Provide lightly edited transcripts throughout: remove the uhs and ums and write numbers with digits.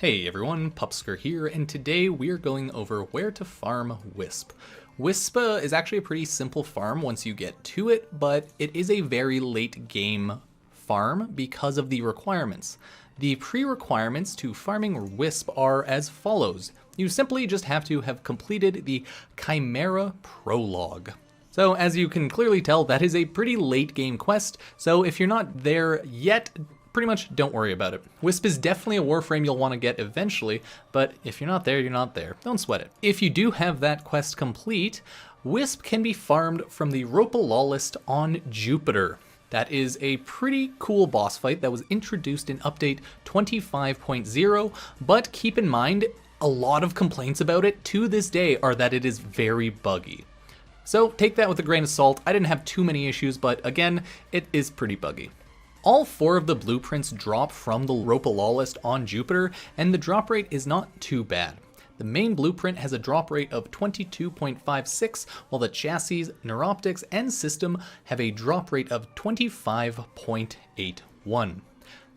Hey everyone, Pupsker here, and today we're going over where to farm Wisp. Wisp is actually a pretty simple farm once you get to it, but it is a very late game farm because of the requirements. The pre-requirements to farming Wisp are as follows. You simply just have to have completed the Chimera Prologue. So as you can clearly tell, that is a pretty late game quest, so if you're not there yet, pretty much don't worry about it. Wisp is definitely a Warframe you'll want to get eventually, but if you're not there, you're not there. Don't sweat it. If you do have that quest complete, Wisp can be farmed from the ropalolyst on Jupiter. That is a pretty cool boss fight that was introduced in update 25.0, but keep in mind, a lot of complaints about it to this day are that it is very buggy. So take that with a grain of salt. I didn't have too many issues, but again, it is pretty buggy. All 4 of the blueprints drop from the ropalolyst on Jupiter, and the drop rate is not too bad. The main blueprint has a drop rate of 22.56, while the chassis, neuroptics, and system have a drop rate of 25.81.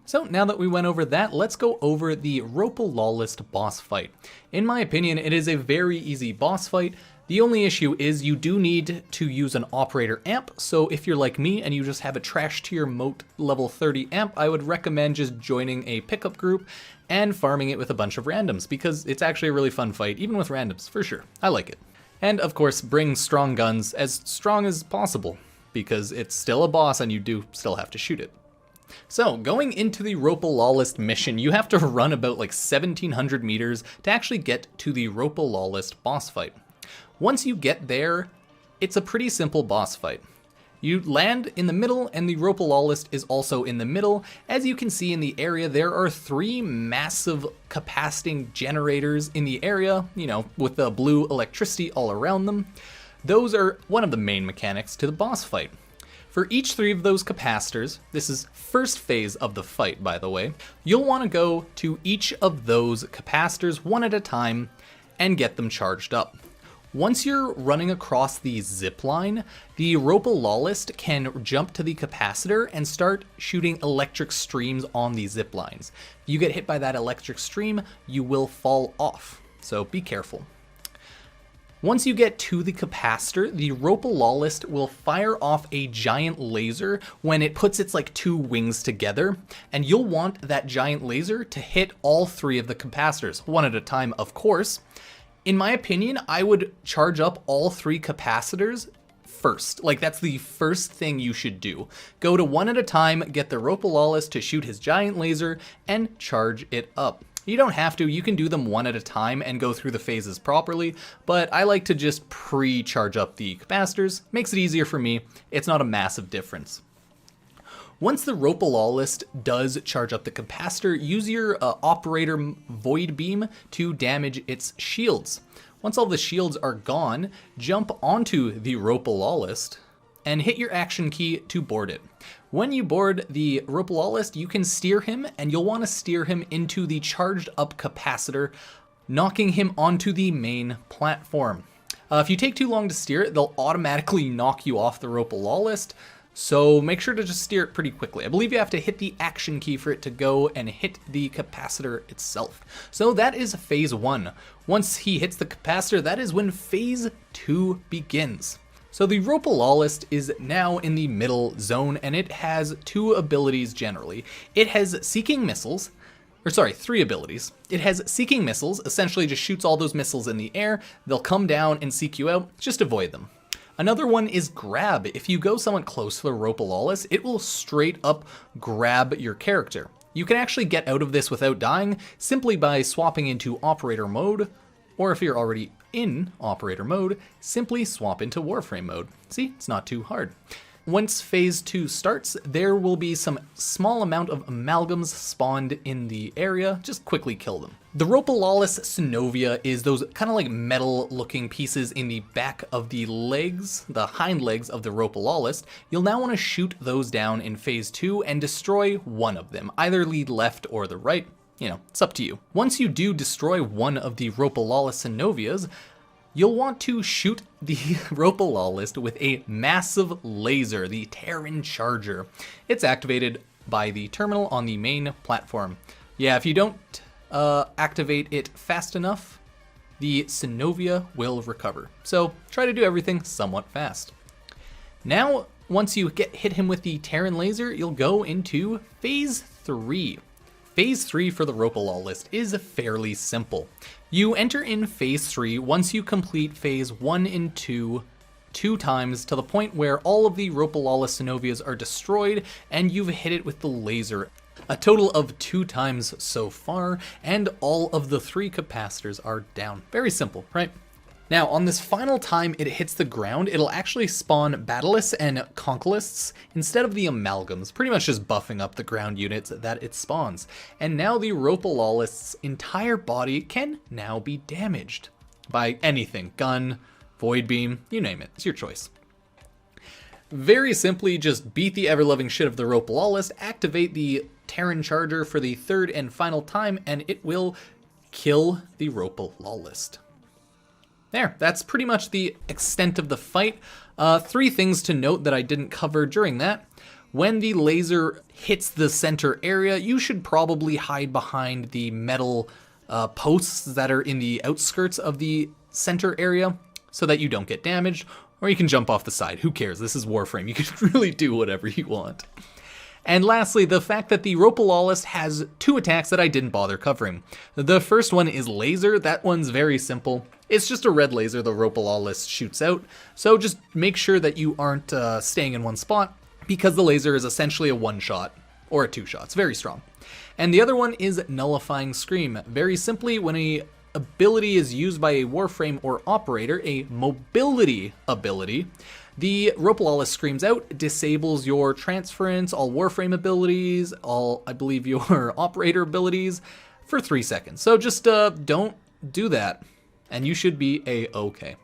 So now that we went over that, let's go over the ropalolyst boss fight. In my opinion, it is a very easy boss fight. The only issue is you do need to use an operator amp, so if you're like me and you just have a trash tier moat level 30 amp, I would recommend just joining a pickup group and farming it with a bunch of randoms, because it's actually a really fun fight, even with randoms, for sure. I like it. And of course, bring strong guns, as strong as possible, because it's still a boss and you do still have to shoot it. So, going into the ropalolyst mission, you have to run about like 1700 meters to actually get to the ropalolyst boss fight. Once you get there, it's a pretty simple boss fight. You land in the middle, and the ropalolyst is also in the middle. As you can see in the area, there are 3 massive capaciting generators in the area, with the blue electricity all around them. Those are one of the main mechanics to the boss fight. For each 3 of those capacitors, this is first phase of the fight, by the way, you'll want to go to each of those capacitors one at a time and get them charged up. Once you're running across the zip line, the ropalolyst can jump to the capacitor and start shooting electric streams on the zip lines. If you get hit by that electric stream, you will fall off, so be careful. Once you get to the capacitor, the ropalolyst will fire off a giant laser when it puts its 2 wings together, and you'll want that giant laser to hit all 3 of the capacitors, one at a time, of course. In my opinion, I would charge up all 3 capacitors first. That's the first thing you should do. Go to one at a time, get the ropalolyst to shoot his giant laser, and charge it up. You don't have to, you can do them one at a time and go through the phases properly, but I like to just pre-charge up the capacitors. Makes it easier for me. It's not a massive difference. Once the ropalolyst does charge up the capacitor, use your operator void beam to damage its shields. Once all the shields are gone, jump onto the ropalolyst and hit your action key to board it. When you board the ropalolyst, you can steer him, and you'll want to steer him into the charged up capacitor, knocking him onto the main platform. If you take too long to steer it, they'll automatically knock you off the ropalolyst. So make sure to just steer it pretty quickly. I believe you have to hit the action key for it to go and hit the capacitor itself. So that is phase 1. Once he hits the capacitor, that is when phase 2 begins. So the ropalolyst is now in the middle zone, and it has 2 abilities generally. It has Seeking Missiles, 3 abilities. It has Seeking Missiles, essentially just shoots all those missiles in the air. They'll come down and seek you out, just avoid them. Another one is Grab. If you go somewhat close to the ropalolyst, it will straight up grab your character. You can actually get out of this without dying simply by swapping into operator mode, or if you're already in operator mode, simply swap into Warframe mode. See, it's not too hard. Once phase 2 starts, there will be some small amount of amalgams spawned in the area. Just quickly kill them. The ropalolyst synovia is those kind of metal looking pieces in the back of the legs, the hind legs of the ropalolyst. You'll now want to shoot those down in phase 2 and destroy one of them, either the left or the right. It's up to you. Once you do destroy one of the ropalolyst synovias, you'll want to shoot the ropalolyst with a massive laser, the Terran Charger. It's activated by the terminal on the main platform. Yeah, if you don't activate it fast enough, the Synovia will recover. So try to do everything somewhat fast. Now, once you hit him with the Terran laser, you'll go into Phase 3. Phase 3 for the ropalolyst is fairly simple. You enter in Phase 3 once you complete Phase 1 and 2 times to the point where all of the ropalolyst Synovias are destroyed and you've hit it with the laser. A total of 2 times so far, and all of the 3 capacitors are down. Very simple, right? Now, on this final time it hits the ground, it'll actually spawn Battalists and Concholists instead of the Amalgams, pretty much just buffing up the ground units that it spawns. And now the ropalolyst's entire body can now be damaged by anything. Gun, Void Beam, you name it, it's your choice. Very simply, just beat the ever-loving shit of the ropalolyst, activate the Terran Charger for the 3rd and final time, and it will kill the ropalolyst. There, that's pretty much the extent of the fight. 3 things to note that I didn't cover during that. When the laser hits the center area, you should probably hide behind the metal posts that are in the outskirts of the center area so that you don't get damaged, or you can jump off the side. Who cares? This is Warframe. You can really do whatever you want. And lastly, the fact that the ropalolyst has 2 attacks that I didn't bother covering. The first one is laser. That one's very simple. It's just a red laser the ropalolyst shoots out, so just make sure that you aren't staying in one spot, because the laser is essentially a 1-shot, or a 2-shot. It's very strong. And the other one is nullifying scream. Very simply, when a ability is used by a Warframe or operator, a mobility ability, the ropalolyst screams out, disables your transference, all Warframe abilities, all, I believe, your operator abilities for 3 seconds. So just don't do that, and you should be a-okay.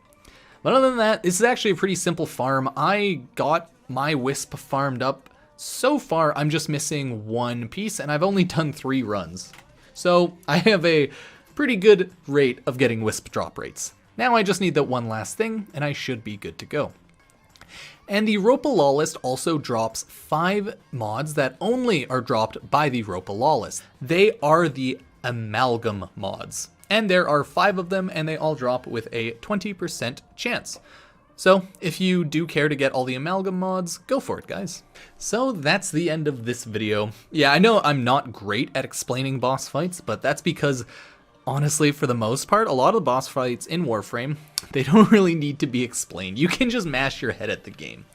But other than that, this is actually a pretty simple farm. I got my Wisp farmed up. So far, I'm just missing 1 piece, and I've only done 3 runs. So I have a pretty good rate of getting Wisp drop rates. Now I just need that one last thing, and I should be good to go. And the ropalolyst also drops 5 mods that only are dropped by the ropalolyst. They are the amalgam mods. And there are 5 of them, and they all drop with a 20% chance. So if you do care to get all the amalgam mods, go for it, guys. So that's the end of this video. Yeah, I know I'm not great at explaining boss fights, but that's because honestly, for the most part, a lot of the boss fights in Warframe, they don't really need to be explained. You can just mash your head at the game.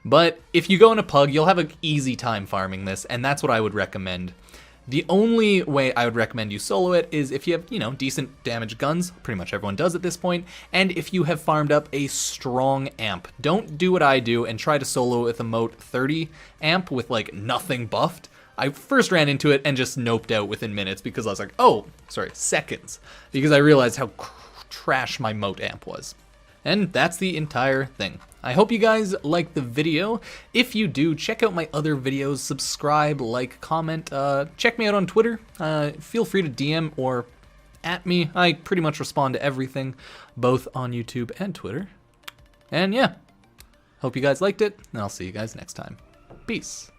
But if you go in a pug, you'll have an easy time farming this, and that's what I would recommend. The only way I would recommend you solo it is if you have, decent damage guns, pretty much everyone does at this point, and if you have farmed up a strong amp. Don't do what I do and try to solo with a Moat 30 amp with like nothing buffed. I first ran into it and just noped out within minutes because I was like, seconds, because I realized how trash my Moat amp was. And that's the entire thing. I hope you guys liked the video. If you do, check out my other videos, subscribe, like, comment, check me out on Twitter. Feel free to DM or at me. I pretty much respond to everything, both on YouTube and Twitter. And yeah, hope you guys liked it, and I'll see you guys next time. Peace.